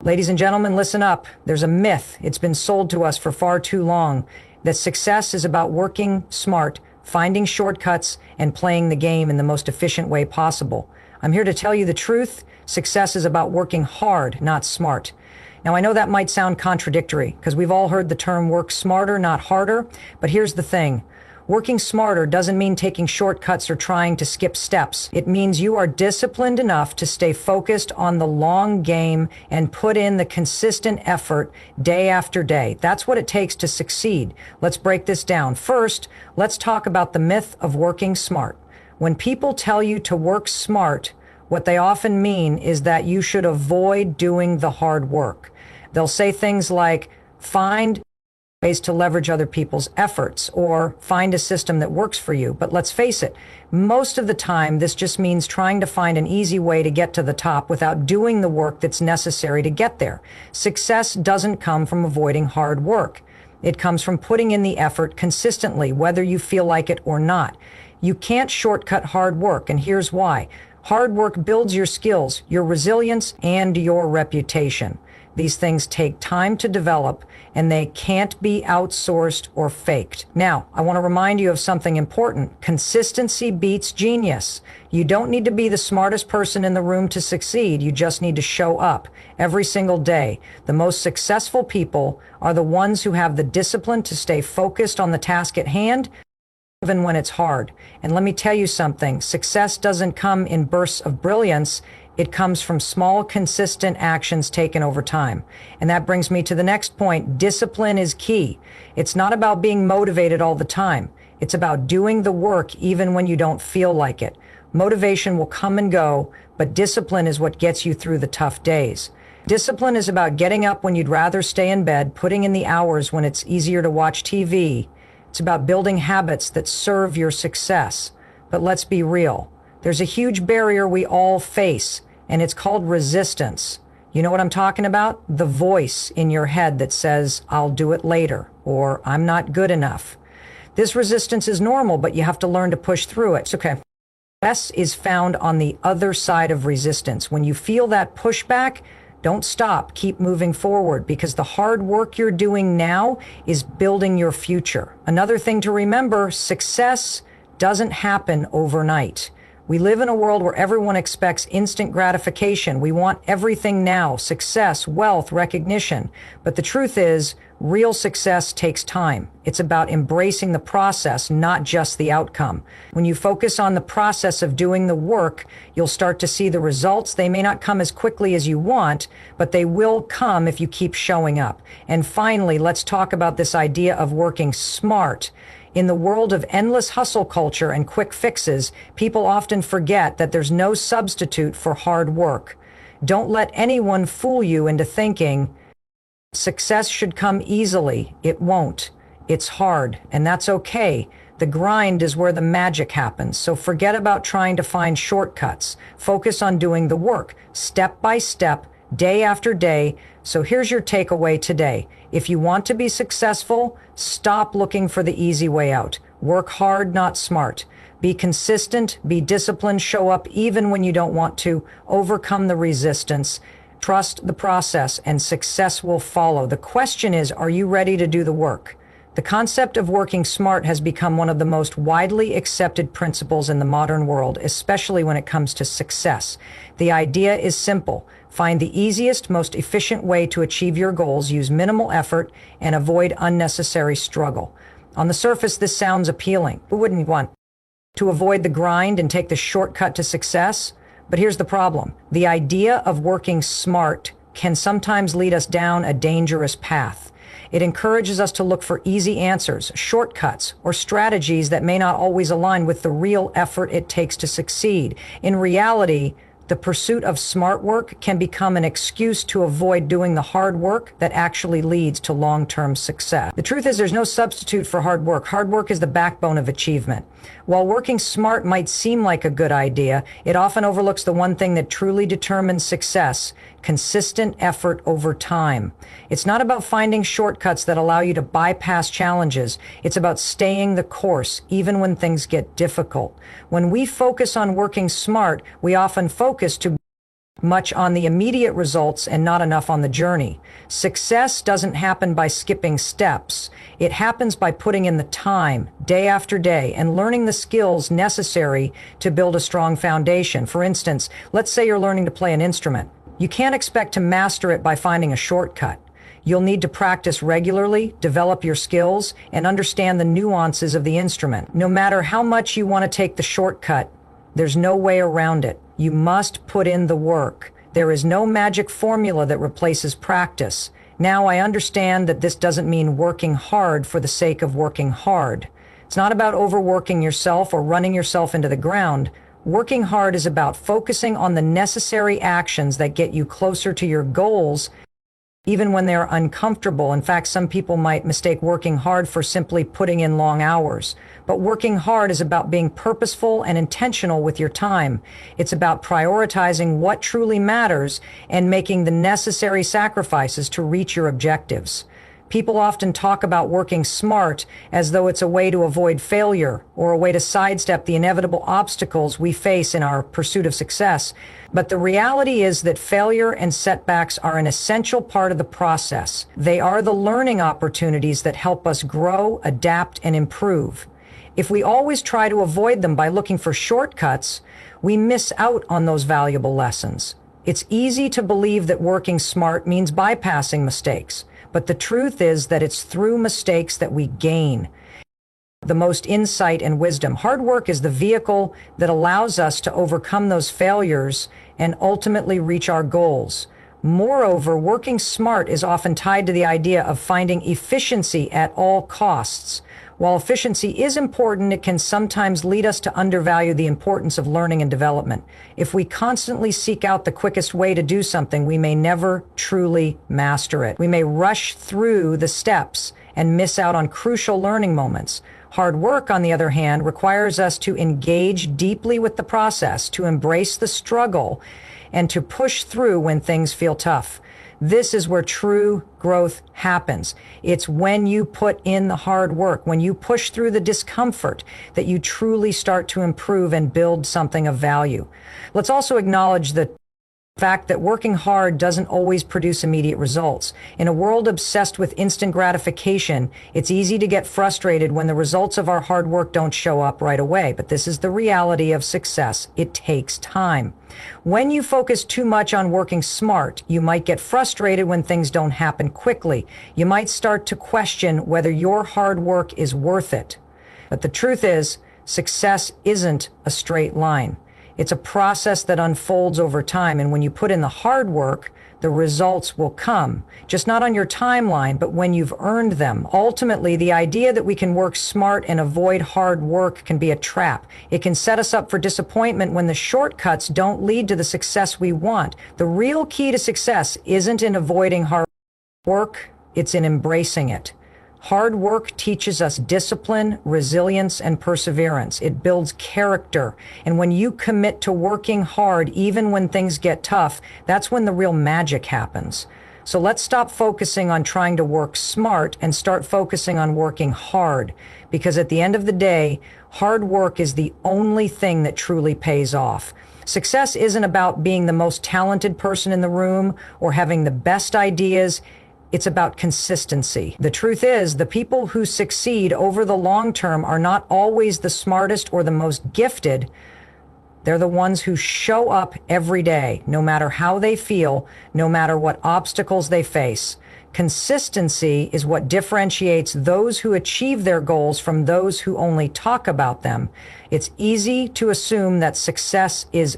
Ladies and gentlemen, listen up. There's a myth, it's been sold to us for far too long, that success is about working smart, finding shortcuts, and playing the game in the most efficient way possible. I'm here to tell you the truth. Success is about working hard, not smart. Now, I know that might sound contradictory, because we've all heard the term work smarter, not harder, but here's the thing. Working smarter doesn't mean taking shortcuts or trying to skip steps. It means you are disciplined enough to stay focused on the long game and put in the consistent effort day after day. That's what it takes to succeed. Let's break this down. First, let's talk about the myth of working smart. When people tell you to work smart, what they often mean is that you should avoid doing the hard work. They'll say things like, find ways to leverage other people's efforts, or find a system that works for you. But let's face it, most of the time, this just means trying to find an easy way to get to the top without doing the work that's necessary to get there. Success doesn't come from avoiding hard work. It comes from putting in the effort consistently, whether you feel like it or not. You can't shortcut hard work, and here's why. Hard work builds your skills, your resilience, and your reputation. These things take time to develop, and they can't be outsourced or faked. Now, I want to remind you of something important. Consistency beats genius. You don't need to be the smartest person in the room to succeed. You just need to show up every single day. The most successful people are the ones who have the discipline to stay focused on the task at hand, even when it's hard. And let me tell you something, success doesn't come in bursts of brilliance. It comes from small, consistent actions taken over time. And that brings me to the next point. Discipline is key. It's not about being motivated all the time. It's about doing the work even when you don't feel like it. Motivation will come and go, but discipline is what gets you through the tough days. Discipline is about getting up when you'd rather stay in bed, putting in the hours when it's easier to watch TV. It's about building habits that serve your success. But let's be real. There's a huge barrier we all face, and it's called resistance. You know what I'm talking about? The voice in your head that says, I'll do it later, or I'm not good enough. This resistance is normal, but you have to learn to push through it. It's okay. Success is found on the other side of resistance. When you feel that pushback, don't stop. Keep moving forward, because the hard work you're doing now is building your future. Another thing to remember, success doesn't happen overnight. We live in a world where everyone expects instant gratification. We want everything now, success, wealth, recognition. But the truth is, real success takes time. It's about embracing the process, not just the outcome. When you focus on the process of doing the work, you'll start to see the results. They may not come as quickly as you want, but they will come if you keep showing up. And finally, let's talk about this idea of working smart. In the world of endless hustle culture and quick fixes, people often forget that there's no substitute for hard work. Don't let anyone fool you into thinking success should come easily. It won't. It's hard, and that's okay. The grind is where the magic happens. So forget about trying to find shortcuts. Focus on doing the work, step by step, day after day. So here's your takeaway today. If you want to be successful, stop looking for the easy way out. Work hard, not smart. Be consistent, be disciplined, show up even when you don't want to. Overcome the resistance. Trust the process, and success will follow. The question is, are you ready to do the work? The concept of working smart has become one of the most widely accepted principles in the modern world, especially when it comes to success. The idea is simple. Find the easiest, most efficient way to achieve your goals, use minimal effort, and avoid unnecessary struggle. On the surface, this sounds appealing. Who wouldn't want to avoid the grind and take the shortcut to success? But here's the problem. The idea of working smart can sometimes lead us down a dangerous path. It encourages us to look for easy answers, shortcuts, or strategies that may not always align with the real effort it takes to succeed. In reality, the pursuit of smart work can become an excuse to avoid doing the hard work that actually leads to long-term success. The truth is, there's no substitute for hard work. Hard work is the backbone of achievement. While working smart might seem like a good idea, it often overlooks the one thing that truly determines success: consistent effort over time. It's not about finding shortcuts that allow you to bypass challenges. It's about staying the course, even when things get difficult. When we focus on working smart, we often focus to much on the immediate results and not enough on the journey. Success doesn't happen by skipping steps. It happens by putting in the time, day after day, and learning the skills necessary to build a strong foundation. For instance, let's say you're learning to play an instrument. You can't expect to master it by finding a shortcut. You'll need to practice regularly, develop your skills, and understand the nuances of the instrument. No matter how much you want to take the shortcut, there's no way around it. You must put in the work. There is no magic formula that replaces practice. Now, I understand that this doesn't mean working hard for the sake of working hard. It's not about overworking yourself or running yourself into the ground. Working hard is about focusing on the necessary actions that get you closer to your goals, even when they're uncomfortable. In fact, some people might mistake working hard for simply putting in long hours. But working hard is about being purposeful and intentional with your time. It's about prioritizing what truly matters and making the necessary sacrifices to reach your objectives. People often talk about working smart as though it's a way to avoid failure or a way to sidestep the inevitable obstacles we face in our pursuit of success. But the reality is that failure and setbacks are an essential part of the process. They are the learning opportunities that help us grow, adapt, and improve. If we always try to avoid them by looking for shortcuts, we miss out on those valuable lessons. It's easy to believe that working smart means bypassing mistakes, but the truth is that it's through mistakes that we gain the most insight and wisdom. Hard work is the vehicle that allows us to overcome those failures and ultimately reach our goals. Moreover, working smart is often tied to the idea of finding efficiency at all costs. While efficiency is important, it can sometimes lead us to undervalue the importance of learning and development. If we constantly seek out the quickest way to do something, we may never truly master it. We may rush through the steps and miss out on crucial learning moments. Hard work, on the other hand, requires us to engage deeply with the process, to embrace the struggle, and to push through when things feel tough. This is where true growth happens. It's when you put in the hard work, when you push through the discomfort, that you truly start to improve and build something of value. Let's also acknowledge the fact that working hard doesn't always produce immediate results. In a world obsessed with instant gratification, it's easy to get frustrated when the results of our hard work don't show up right away. But this is the reality of success. It takes time. When you focus too much on working smart, you might get frustrated when things don't happen quickly. You might start to question whether your hard work is worth it. But the truth is, success isn't a straight line. It's a process that unfolds over time, and when you put in the hard work, the results will come. Just not on your timeline, but when you've earned them. Ultimately, the idea that we can work smart and avoid hard work can be a trap. It can set us up for disappointment when the shortcuts don't lead to the success we want. The real key to success isn't in avoiding hard work, it's in embracing it. Hard work teaches us discipline, resilience, and perseverance. It builds character. And when you commit to working hard, even when things get tough, that's when the real magic happens. So let's stop focusing on trying to work smart and start focusing on working hard. Because at the end of the day, hard work is the only thing that truly pays off. Success isn't about being the most talented person in the room or having the best ideas. It's about consistency. The truth is, the people who succeed over the long term are not always the smartest or the most gifted. They're the ones who show up every day, no matter how they feel, no matter what obstacles they face. Consistency is what differentiates those who achieve their goals from those who only talk about them. It's easy to assume that success is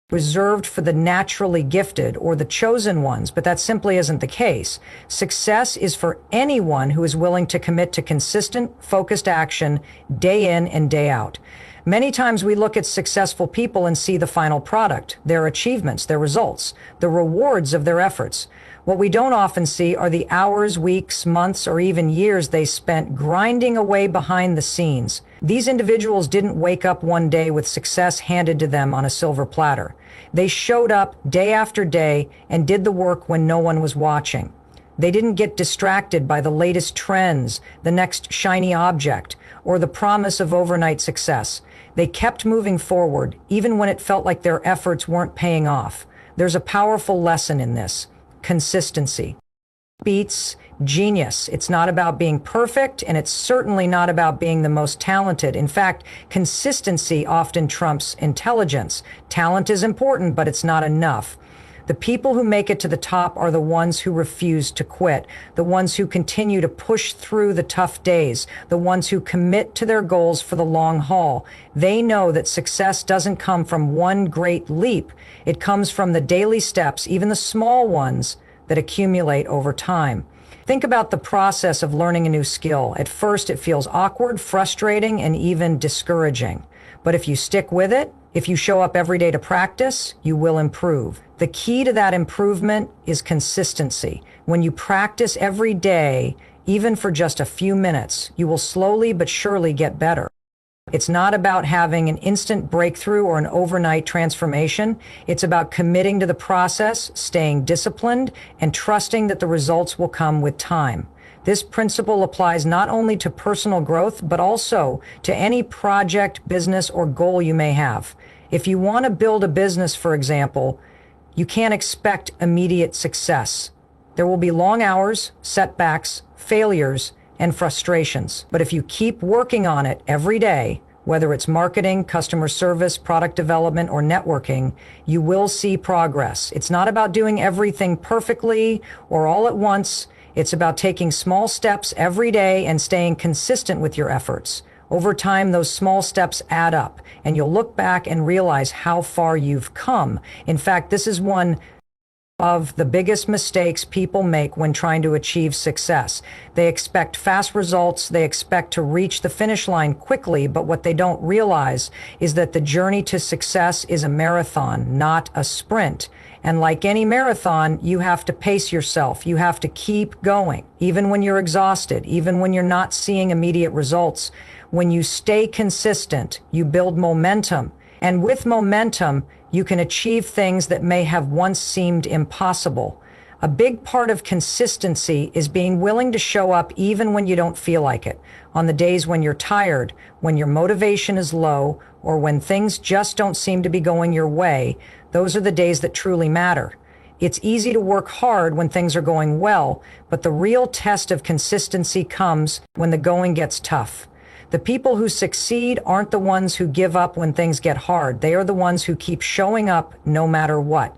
reserved for the naturally gifted or the chosen ones, but that simply isn't the case. Success is for anyone who is willing to commit to consistent, focused action day in and day out. Many times we look at successful people and see the final product, their achievements, their results, the rewards of their efforts. What we don't often see are the hours, weeks, months, or even years they spent grinding away behind the scenes. These individuals didn't wake up one day with success handed to them on a silver platter. They showed up day after day and did the work when no one was watching. They didn't get distracted by the latest trends, the next shiny object, or the promise of overnight success. They kept moving forward, even when it felt like their efforts weren't paying off. There's a powerful lesson in this: consistency beats genius. It's not about being perfect, and it's certainly not about being the most talented. In fact, consistency often trumps intelligence. Talent is important, but it's not enough. The people who make it to the top are the ones who refuse to quit, the ones who continue to push through the tough days, the ones who commit to their goals for the long haul. They know that success doesn't come from one great leap. It comes from the daily steps, even the small ones, that accumulate over time. Think about the process of learning a new skill. At first, it feels awkward, frustrating, and even discouraging. But if you stick with it, if you show up every day to practice, you will improve. The key to that improvement is consistency. When you practice every day, even for just a few minutes, you will slowly but surely get better. It's not about having an instant breakthrough or an overnight transformation. It's about committing to the process, staying disciplined, and trusting that the results will come with time. This principle applies not only to personal growth, but also to any project, business, or goal you may have. If you want to build a business, for example, you can't expect immediate success. There will be long hours, setbacks, failures, and frustrations. But if you keep working on it every day, whether it's marketing, customer service, product development, or networking, you will see progress. It's not about doing everything perfectly or all at once. It's about taking small steps every day and staying consistent with your efforts. Over time, those small steps add up, and you'll look back and realize how far you've come. In fact, this is one of the biggest mistakes people make when trying to achieve success. They expect fast results, they expect to reach the finish line quickly, but what they don't realize is that the journey to success is a marathon, not a sprint. And like any marathon, you have to pace yourself. You have to keep going, even when you're exhausted, even when you're not seeing immediate results. When you stay consistent, you build momentum. And with momentum, you can achieve things that may have once seemed impossible. A big part of consistency is being willing to show up even when you don't feel like it. On the days when you're tired, when your motivation is low, or when things just don't seem to be going your way, those are the days that truly matter. It's easy to work hard when things are going well, but the real test of consistency comes when the going gets tough. The people who succeed aren't the ones who give up when things get hard. They are the ones who keep showing up no matter what.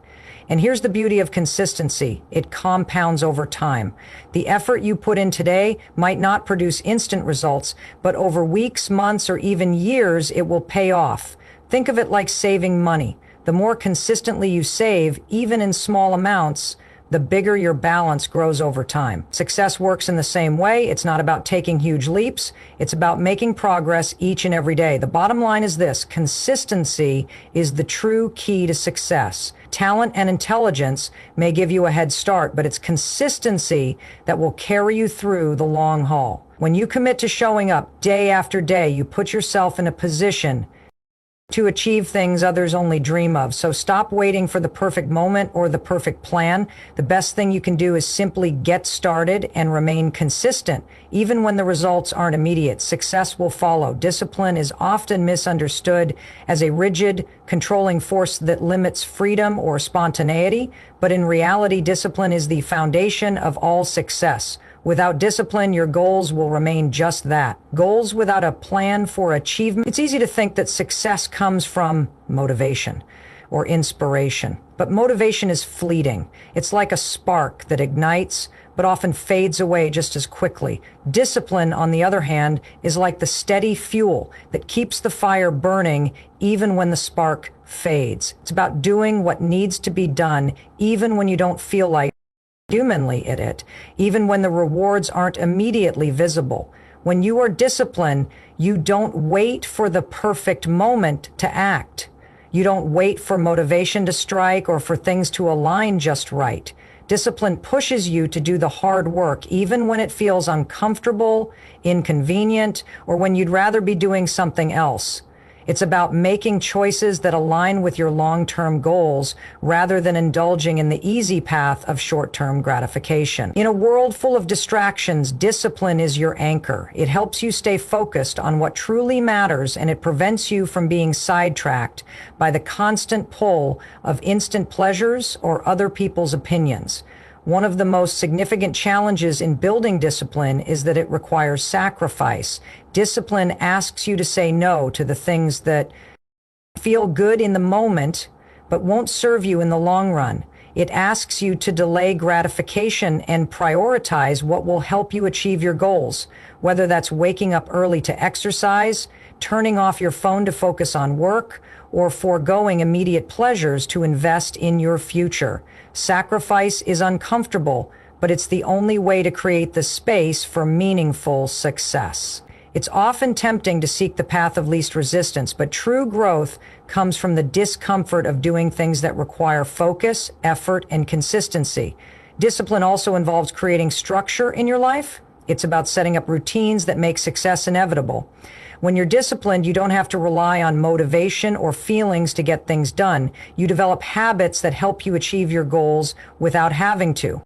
And here's the beauty of consistency. It compounds over time. The effort you put in today might not produce instant results, but over weeks, months, or even years, it will pay off. Think of it like saving money. The more consistently you save, even in small amounts, the bigger your balance grows over time. Success works in the same way. It's not about taking huge leaps. It's about making progress each and every day. The bottom line is this: consistency is the true key to success. Talent and intelligence may give you a head start, but it's consistency that will carry you through the long haul. When you commit to showing up day after day, you put yourself in a position to achieve things others only dream of. So stop waiting for the perfect moment or the perfect plan. The best thing you can do is simply get started and remain consistent. Even when the results aren't immediate, success will follow. Discipline is often misunderstood as a rigid, controlling force that limits freedom or spontaneity, but in reality, discipline is the foundation of all success. Without discipline, your goals will remain just that. Goals without a plan for achievement. It's easy to think that success comes from motivation or inspiration, but motivation is fleeting. It's like a spark that ignites, but often fades away just as quickly. Discipline, on the other hand, is like the steady fuel that keeps the fire burning even when the spark fades. It's about doing what needs to be done, even when you don't feel like humanly at it, even when the rewards aren't immediately visible. When you are disciplined, you don't wait for the perfect moment to act. You don't wait for motivation to strike or for things to align just right. Discipline pushes you to do the hard work, even when it feels uncomfortable, inconvenient, or when you'd rather be doing something else. It's about making choices that align with your long-term goals rather than indulging in the easy path of short-term gratification. In a world full of distractions, discipline is your anchor. It helps you stay focused on what truly matters, and it prevents you from being sidetracked by the constant pull of instant pleasures or other people's opinions. One of the most significant challenges in building discipline is that it requires sacrifice. Discipline asks you to say no to the things that feel good in the moment, but won't serve you in the long run. It asks you to delay gratification and prioritize what will help you achieve your goals, whether that's waking up early to exercise, turning off your phone to focus on work, or foregoing immediate pleasures to invest in your future. Sacrifice is uncomfortable, but it's the only way to create the space for meaningful success. It's often tempting to seek the path of least resistance, but true growth comes from the discomfort of doing things that require focus, effort, and consistency. Discipline also involves creating structure in your life. It's about setting up routines that make success inevitable. When you're disciplined, you don't have to rely on motivation or feelings to get things done. You develop habits that help you achieve your goals without having to.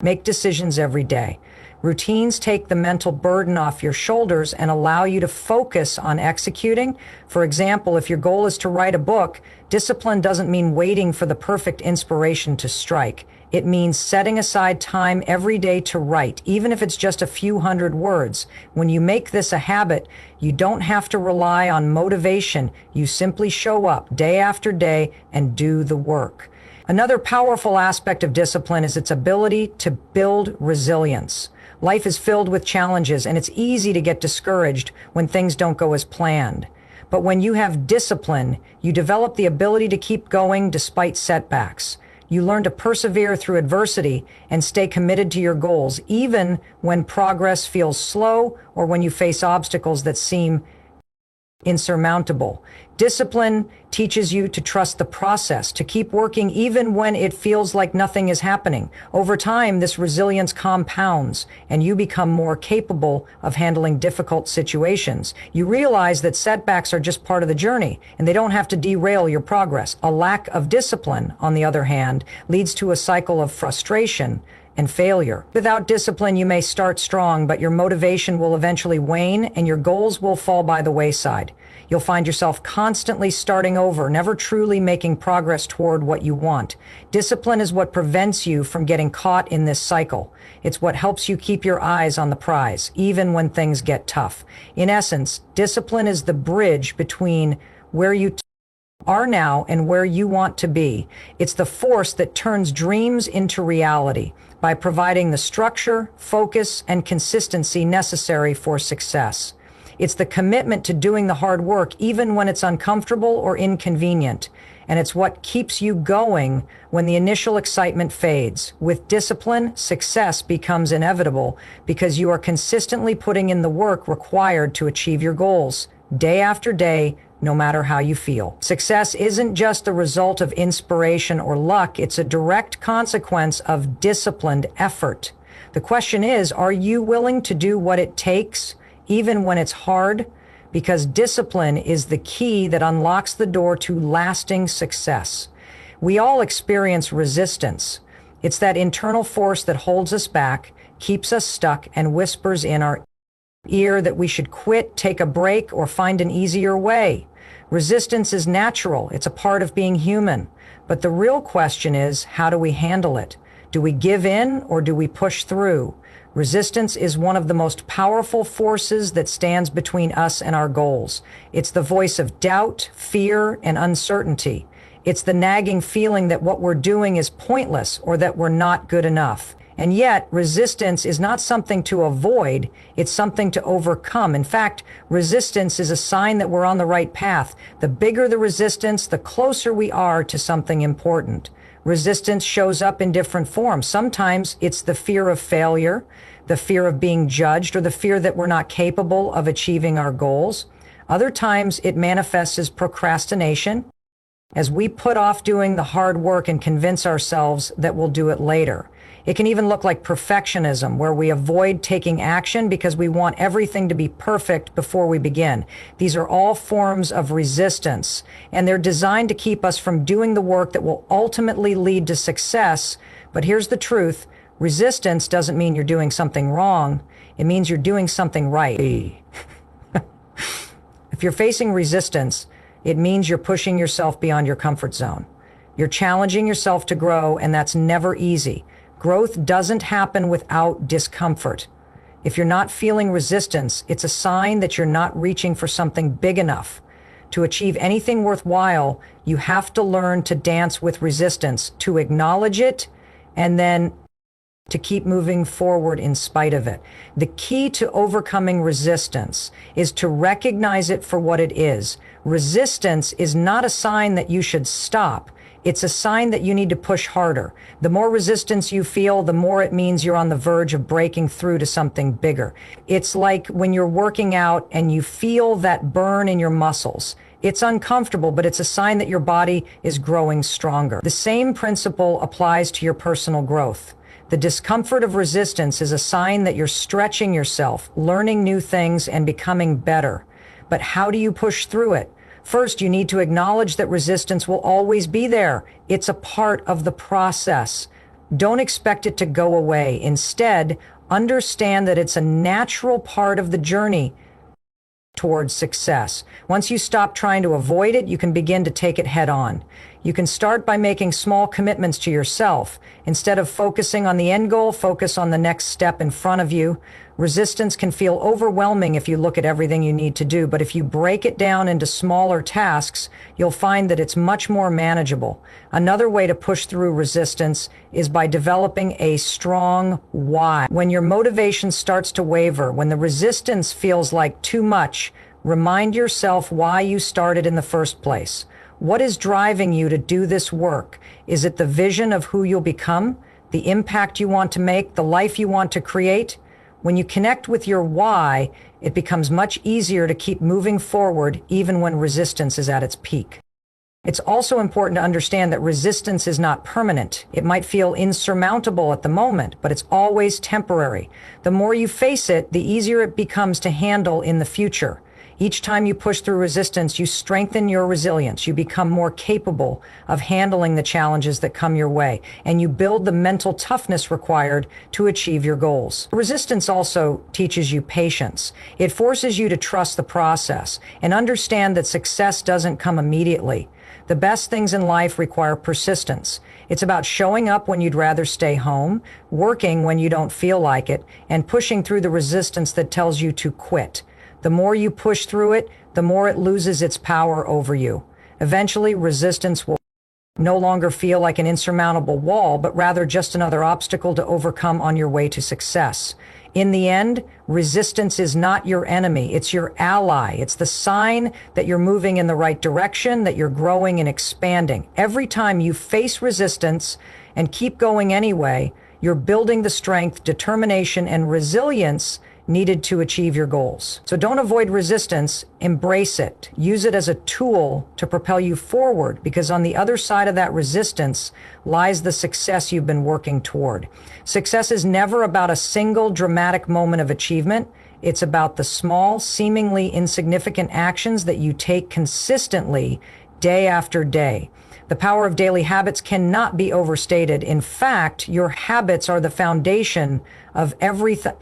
Make decisions every day. Routines take the mental burden off your shoulders and allow you to focus on executing. For example, if your goal is to write a book, discipline doesn't mean waiting for the perfect inspiration to strike. It means setting aside time every day to write, even if it's just a few hundred words. When you make this a habit, you don't have to rely on motivation. You simply show up day after day and do the work. Another powerful aspect of discipline is its ability to build resilience. Life is filled with challenges, and it's easy to get discouraged when things don't go as planned. But when you have discipline, you develop the ability to keep going despite setbacks. You learn to persevere through adversity and stay committed to your goals, even when progress feels slow or when you face obstacles that seem insurmountable. Discipline teaches you to trust the process, to keep working even when it feels like nothing is happening. Over time, this resilience compounds, and you become more capable of handling difficult situations. You realize that setbacks are just part of the journey, and they don't have to derail your progress. A lack of discipline, on the other hand, leads to a cycle of frustration and failure. Without discipline, you may start strong, but your motivation will eventually wane and your goals will fall by the wayside. You'll find yourself constantly starting over, never truly making progress toward what you want. Discipline is what prevents you from getting caught in this cycle. It's what helps you keep your eyes on the prize, even when things get tough. In essence, discipline is the bridge between where you are now and where you want to be. It's the force that turns dreams into reality by providing the structure, focus, and consistency necessary for success. It's the commitment to doing the hard work even when it's uncomfortable or inconvenient. And it's what keeps you going when the initial excitement fades. With discipline, success becomes inevitable because you are consistently putting in the work required to achieve your goals, day after day, no matter how you feel. Success isn't just a result of inspiration or luck, it's a direct consequence of disciplined effort. The question is, are you willing to do what it takes, even when it's hard? Because discipline is the key that unlocks the door to lasting success. We all experience resistance. It's that internal force that holds us back, keeps us stuck, and whispers in our ear that we should quit, take a break, or find an easier way. Resistance is natural. It's a part of being human. But the real question is, how do we handle it? Do we give in or do we push through? Resistance is one of the most powerful forces that stands between us and our goals. It's the voice of doubt, fear, and uncertainty. It's the nagging feeling that what we're doing is pointless or that we're not good enough. And yet, resistance is not something to avoid, it's something to overcome. In fact, resistance is a sign that we're on the right path. The bigger the resistance, the closer we are to something important. Resistance shows up in different forms. Sometimes it's the fear of failure, the fear of being judged, or the fear that we're not capable of achieving our goals. Other times it manifests as procrastination, as we put off doing the hard work and convince ourselves that we'll do it later. It can even look like perfectionism, where we avoid taking action because we want everything to be perfect before we begin. These are all forms of resistance, and they're designed to keep us from doing the work that will ultimately lead to success. But here's the truth. Resistance doesn't mean you're doing something wrong. It means you're doing something right. If you're facing resistance, it means you're pushing yourself beyond your comfort zone. You're challenging yourself to grow, and that's never easy. Growth doesn't happen without discomfort. If you're not feeling resistance, it's a sign that you're not reaching for something big enough. To achieve anything worthwhile, you have to learn to dance with resistance, to acknowledge it, and then to keep moving forward in spite of it. The key to overcoming resistance is to recognize it for what it is. Resistance is not a sign that you should stop. It's a sign that you need to push harder. The more resistance you feel, the more it means you're on the verge of breaking through to something bigger. It's like when you're working out and you feel that burn in your muscles. It's uncomfortable, but it's a sign that your body is growing stronger. The same principle applies to your personal growth. The discomfort of resistance is a sign that you're stretching yourself, learning new things, and becoming better. But how do you push through it? First, you need to acknowledge that resistance will always be there. It's a part of the process. Don't expect it to go away. Instead, understand that it's a natural part of the journey towards success. Once you stop trying to avoid it, you can begin to take it head on. You can start by making small commitments to yourself. Instead of focusing on the end goal, focus on the next step in front of you. Resistance can feel overwhelming if you look at everything you need to do, but if you break it down into smaller tasks, you'll find that it's much more manageable. Another way to push through resistance is by developing a strong why. When your motivation starts to waver, when the resistance feels like too much, remind yourself why you started in the first place. What is driving you to do this work? Is it the vision of who you'll become, the impact you want to make, the life you want to create? When you connect with your why, it becomes much easier to keep moving forward even when resistance is at its peak. It's also important to understand that resistance is not permanent. It might feel insurmountable at the moment, but it's always temporary. The more you face it, the easier it becomes to handle in the future. Each time you push through resistance, you strengthen your resilience. You become more capable of handling the challenges that come your way, and you build the mental toughness required to achieve your goals. Resistance also teaches you patience. It forces you to trust the process and understand that success doesn't come immediately. The best things in life require persistence. It's about showing up when you'd rather stay home, working when you don't feel like it, and pushing through the resistance that tells you to quit. The more you push through it, the more it loses its power over you. Eventually, resistance will no longer feel like an insurmountable wall, but rather just another obstacle to overcome on your way to success. In the end, resistance is not your enemy, it's your ally. It's the sign that you're moving in the right direction, that you're growing and expanding. Every time you face resistance and keep going anyway, you're building the strength, determination, and resilience needed to achieve your goals. So don't avoid resistance, embrace it. Use it as a tool to propel you forward, because on the other side of that resistance lies the success you've been working toward. Success is never about a single dramatic moment of achievement. It's about the small, seemingly insignificant actions that you take consistently, day after day. The power of daily habits cannot be overstated. In fact, your habits are the foundation of everything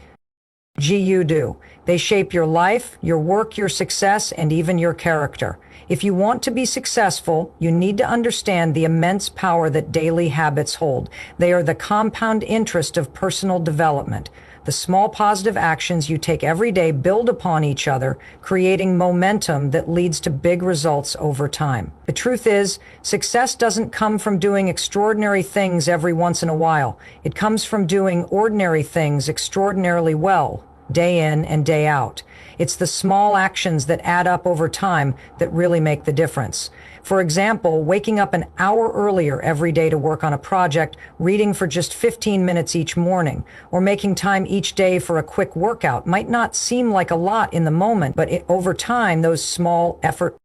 you do. They shape your life, your work, your success, and even your character. If you want to be successful, you need to understand the immense power that daily habits hold. They are the compound interest of personal development. The small positive actions you take every day build upon each other, creating momentum that leads to big results over time. The truth is, success doesn't come from doing extraordinary things every once in a while. It comes from doing ordinary things extraordinarily well, day in and day out. It's the small actions that add up over time that really make the difference. For example, waking up an hour earlier every day to work on a project, reading for just 15 minutes each morning, or making time each day for a quick workout might not seem like a lot in the moment, but over time, those small efforts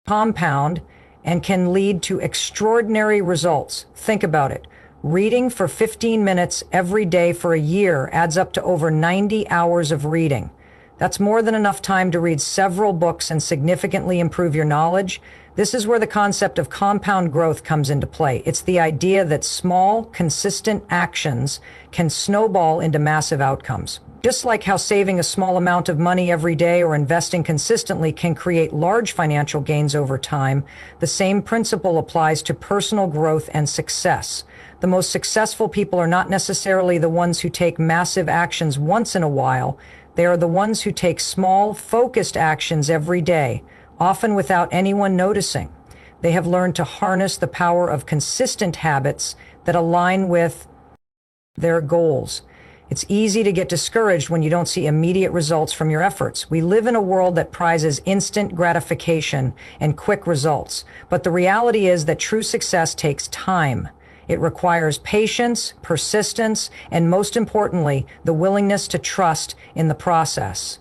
compound and can lead to extraordinary results. Think about it. Reading for 15 minutes every day for a year adds up to over 90 hours of reading. That's more than enough time to read several books and significantly improve your knowledge. This is where the concept of compound growth comes into play. It's the idea that small, consistent actions can snowball into massive outcomes. Just like how saving a small amount of money every day or investing consistently can create large financial gains over time, the same principle applies to personal growth and success. The most successful people are not necessarily the ones who take massive actions once in a while. They are the ones who take small, focused actions every day, often without anyone noticing. They have learned to harness the power of consistent habits that align with their goals. It's easy to get discouraged when you don't see immediate results from your efforts. We live in a world that prizes instant gratification and quick results, but the reality is that true success takes time. It requires patience, persistence, and most importantly, the willingness to trust in the process.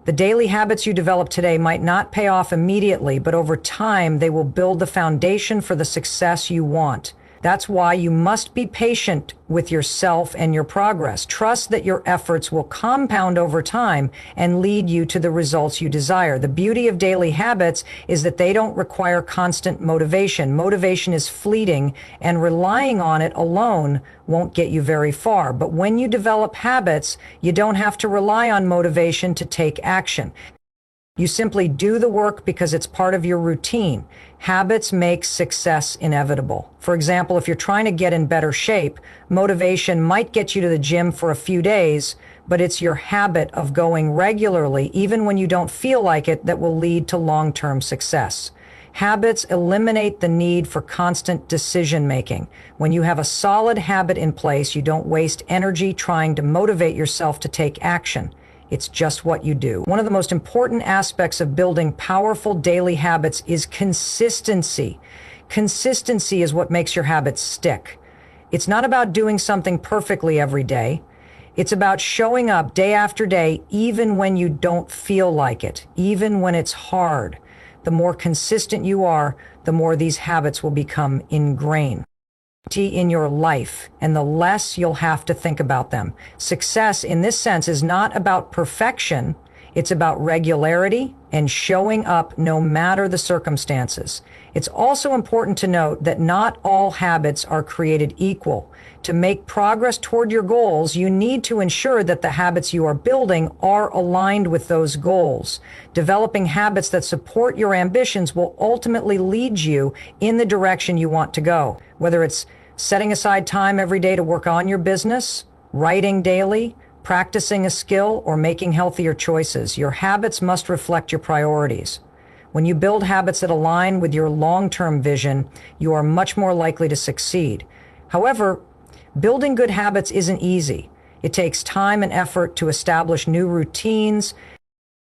The daily habits you develop today might not pay off immediately, but over time, they will build the foundation for the success you want. That's why you must be patient with yourself and your progress. Trust that your efforts will compound over time and lead you to the results you desire. The beauty of daily habits is that they don't require constant motivation. Motivation is fleeting, and relying on it alone won't get you very far. But when you develop habits, you don't have to rely on motivation to take action. You simply do the work because it's part of your routine. Habits make success inevitable. For example, if you're trying to get in better shape, motivation might get you to the gym for a few days, but it's your habit of going regularly, even when you don't feel like it, that will lead to long-term success. Habits eliminate the need for constant decision making. When you have a solid habit in place, you don't waste energy trying to motivate yourself to take action. It's just what you do. One of the most important aspects of building powerful daily habits is consistency. Consistency is what makes your habits stick. It's not about doing something perfectly every day. It's about showing up day after day, even when you don't feel like it, even when it's hard. The more consistent you are, the more these habits will become ingrained in your life, and the less you'll have to think about them. Success in this sense is not about perfection. It's about regularity and showing up no matter the circumstances. It's also important to note that not all habits are created equal. To make progress toward your goals, you need to ensure that the habits you are building are aligned with those goals. Developing habits that support your ambitions will ultimately lead you in the direction you want to go. Whether it's setting aside time every day to work on your business, writing daily, practicing a skill, or making healthier choices, your habits must reflect your priorities. When you build habits that align with your long-term vision, you are much more likely to succeed. However, building good habits isn't easy. It takes time and effort to establish new routines,